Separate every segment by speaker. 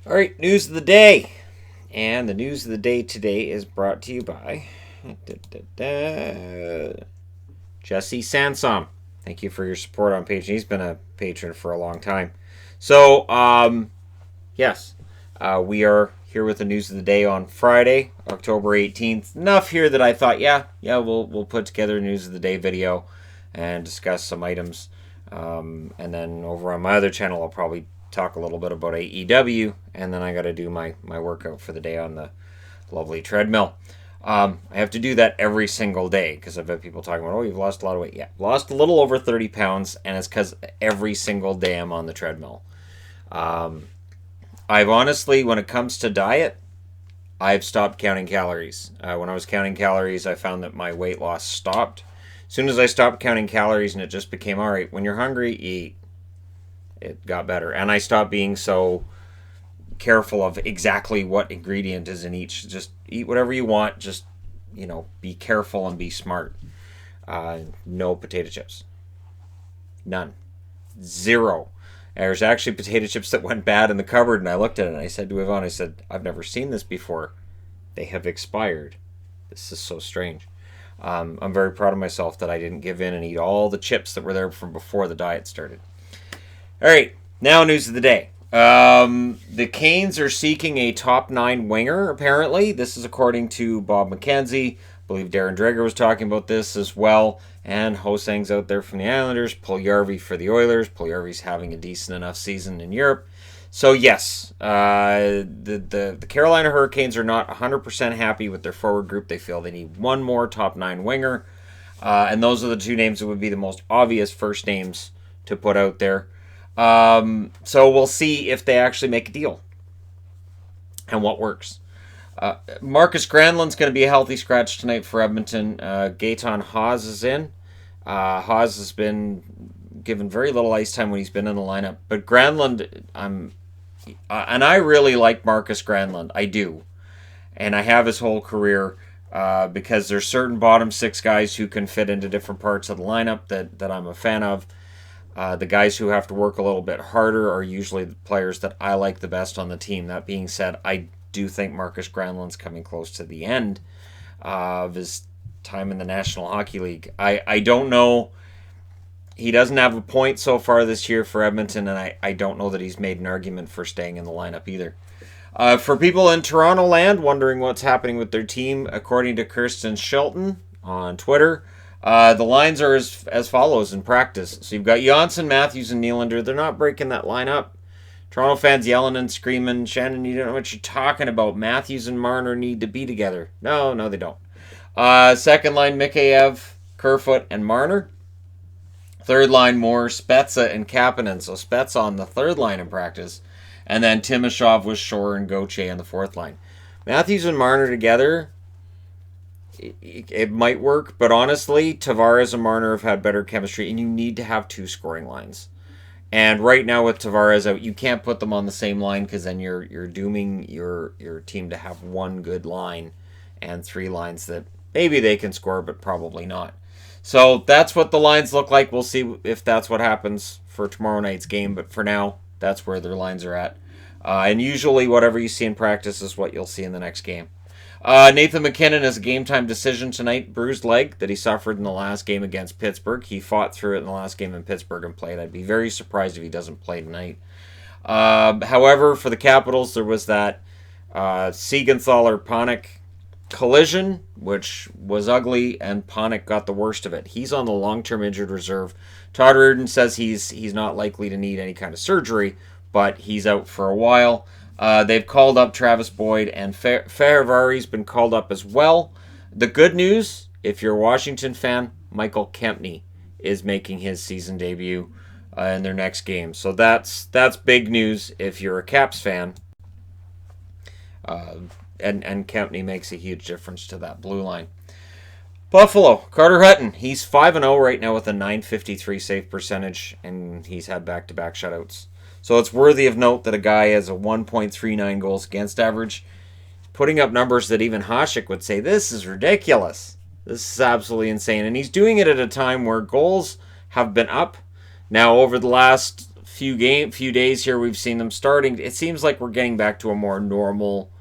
Speaker 1: All right, news of the day. And the news of the day today is brought to you by Jesse Sansom. Thank you for your support on Patreon. He's been a patron for a long time. So, yes, we are here with the news of the day on Friday, October 18th. Enough here that I thought, we'll put together a news of the day video and discuss some items. And then over on my other channel, I'll probably talk a little bit about AEW, and then I got to do my workout for the day on the lovely treadmill. I have to do that every single day because I've had people talking about, oh, you've lost a lot of weight. Yeah, lost a little over 30 pounds, and it's because every single day I'm on the treadmill. I've honestly, when it comes to diet, I've stopped counting calories. When I was counting calories, I found that my weight loss stopped. As soon as I stopped counting calories and it just became, all right, when you're hungry, eat. It got better. And I stopped being so careful of exactly what ingredient is in each. Just eat whatever you want. Just, be careful and be smart. No potato chips. None. Zero. There's actually potato chips that went bad in the cupboard, and I looked at it and I said to Yvonne, I've never seen this before. They have expired. This is so strange. I'm very proud of myself that I didn't give in and eat all the chips that were there from before the diet started. All right, now news of the day. The Canes are seeking a top 9 winger, apparently. This is according to Bob McKenzie. I believe Darren Dreger was talking about this as well. And Hosang's out there from the Islanders. Puljujarvi for the Oilers. Puljujarvi's having a decent enough season in Europe. So, yes, the Carolina Hurricanes are not 100% happy with their forward group. They feel they need one more top 9 winger. And those are the two names that would be the most obvious first names to put out there. So we'll see if they actually make a deal and what works. Marcus Granlund's going to be a healthy scratch tonight for Edmonton. Gaetan Haas is in. Haas has been given very little ice time when he's been in the lineup. But Granlund, and I really like Marcus Granlund. I do. And I have his whole career because there's certain bottom 6 guys who can fit into different parts of the lineup that I'm a fan of. The guys who have to work a little bit harder are usually the players that I like the best on the team. That being said, I do think Marcus Granlund's coming close to the end of his time in the National Hockey League. I don't know. He doesn't have a point so far this year for Edmonton, and I don't know that he's made an argument for staying in the lineup either. For people in Toronto land wondering what's happening with their team, according to Kirsten Shelton on Twitter, the lines are as follows in practice. So you've got Janssen, Matthews, and Nylander. They're not breaking that line up. Toronto fans yelling and screaming, Shannon, you don't know what you're talking about. Matthews and Marner need to be together. No, they don't. Second line, Mikheyev, Kerfoot, and Marner. Third line, Moore, Spezza, and Kapanen. So Spezza on the third line in practice. And then Timashov with Shore and Gauthier on the fourth line. Matthews and Marner together, it might work, but honestly, Tavares and Marner have had better chemistry, and you need to have 2 scoring lines. And right now with Tavares out, you can't put them on the same line because then you're dooming your team to have 1 good line and 3 lines that maybe they can score, but probably not. So that's what the lines look like. We'll see if that's what happens for tomorrow night's game, but for now, that's where their lines are at. And usually whatever you see in practice is what you'll see in the next game. Nathan McKinnon has a game-time decision tonight. Bruised leg that he suffered in the last game against Pittsburgh. He fought through it in the last game in Pittsburgh and played. I'd be very surprised if he doesn't play tonight. However, for the Capitals, there was that Siegenthaler-Panik collision, which was ugly, and Panik got the worst of it. He's on the long-term injured reserve. Todd Reardon says he's not likely to need any kind of surgery, but he's out for a while. They've called up Travis Boyd, and Ferravari's been called up as well. The good news, if you're a Washington fan, Michael Kempny is making his season debut in their next game. So that's big news if you're a Caps fan. And Kempny makes a huge difference to that blue line. Buffalo, Carter Hutton. He's 5-0 right now with a .953 save percentage, and he's had back-to-back shutouts. So it's worthy of note that a guy has a 1.39 goals against average, putting up numbers that even Hasek would say, this is ridiculous. This is absolutely insane. And he's doing it at a time where goals have been up. Now, over the last few days here, we've seen them starting. It seems like we're getting back to a more normal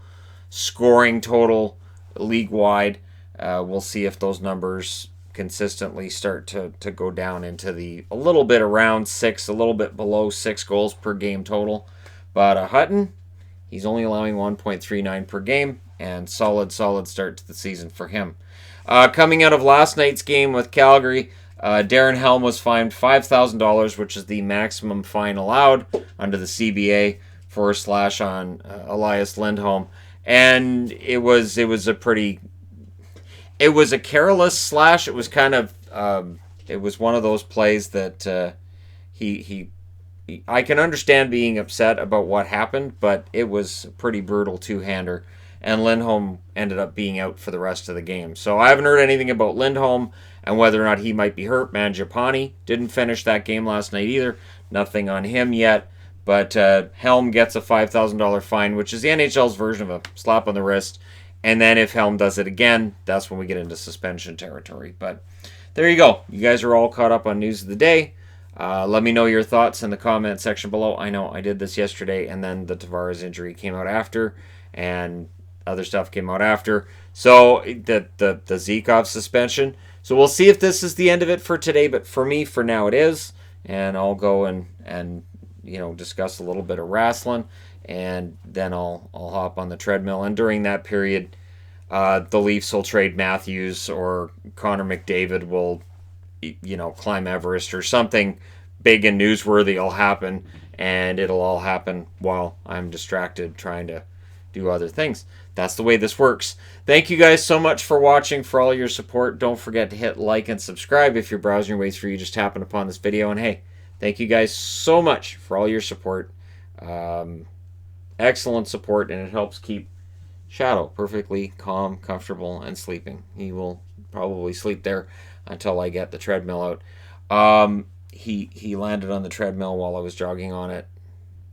Speaker 1: scoring total league-wide. We'll see if those numbers consistently start to go down into a little bit around 6, a little bit below 6 goals per game total. But Hutton, he's only allowing 1.39 per game, and solid start to the season for him. Coming out of last night's game with Calgary, Darren Helm was fined $5,000, which is the maximum fine allowed under the CBA for a slash on Elias Lindholm. And it was a careless slash. It was kind of it was one of those plays that I can understand being upset about what happened, but it was a pretty brutal two-hander, and Lindholm ended up being out for the rest of the game. So I haven't heard anything about Lindholm and whether or not he might be hurt. Mangiapane didn't finish that game last night either. Nothing on him yet. But Helm gets a $5,000 fine, which is the NHL's version of a slap on the wrist. And then if Helm does it again, that's when we get into suspension territory. But there you go. You guys are all caught up on news of the day. Let me know your thoughts in the comment section below. I know I did this yesterday, and then the Tavares injury came out after, and other stuff came out after. So the Zykov suspension. So we'll see if this is the end of it for today. But for me, for now, it is. And I'll go and discuss a little bit of wrestling, and then I'll hop on the treadmill. And during that period, the Leafs will trade Matthews, or Connor McDavid will, climb Everest, or something big and newsworthy will happen, and it'll all happen while I'm distracted trying to do other things. That's the way this works. Thank you guys so much for watching, for all your support. Don't forget to hit like and subscribe if you're browsing your ways through. You just happened upon this video, and hey, thank you guys so much for all your support. Excellent support, and it helps keep Shadow perfectly calm, comfortable, and sleeping. He will probably sleep there until I get the treadmill out. He landed on the treadmill while I was jogging on it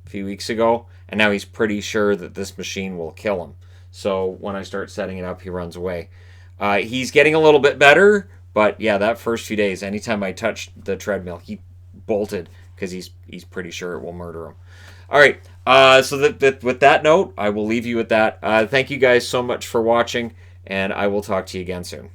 Speaker 1: a few weeks ago, and now he's pretty sure that this machine will kill him. So when I start setting it up, he runs away. He's getting a little bit better, but yeah, that first few days, anytime I touched the treadmill, he bolted because he's pretty sure it will murder him. All right, so with that note, I will leave you with that. Thank you guys so much for watching, and I will talk to you again soon.